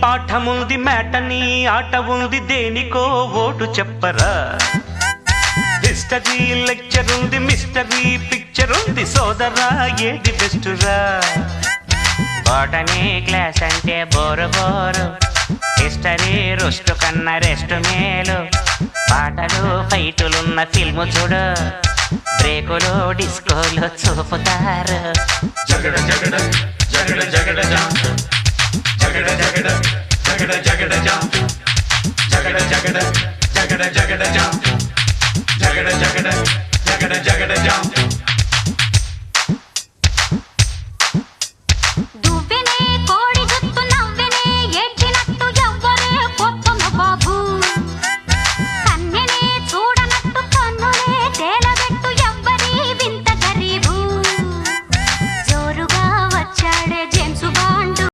పాఠముంది matinee ఆట ఉంది దేనికో ఓటు చెప్పరా హిస్టరీ లెక్చర్ ఉంది మిస్టరీ పిక్చర్ ఉంది సోదరా ఏది బెస్టురా బాటనీ క్లాస్ అంటే బోరు బోరు హిస్టరీ రుస్ట్ కన్నా రెస్ట్ మేలు పాటలు ఫైటులున్న ఫిల్ము చూడు బ్రేకులు డిస్కోలు చూపుతారు జగడ జగడ జగడ జగడ జా జగడ జగడ జగడ జగడ జా జగడ జగడ జగడ జగడ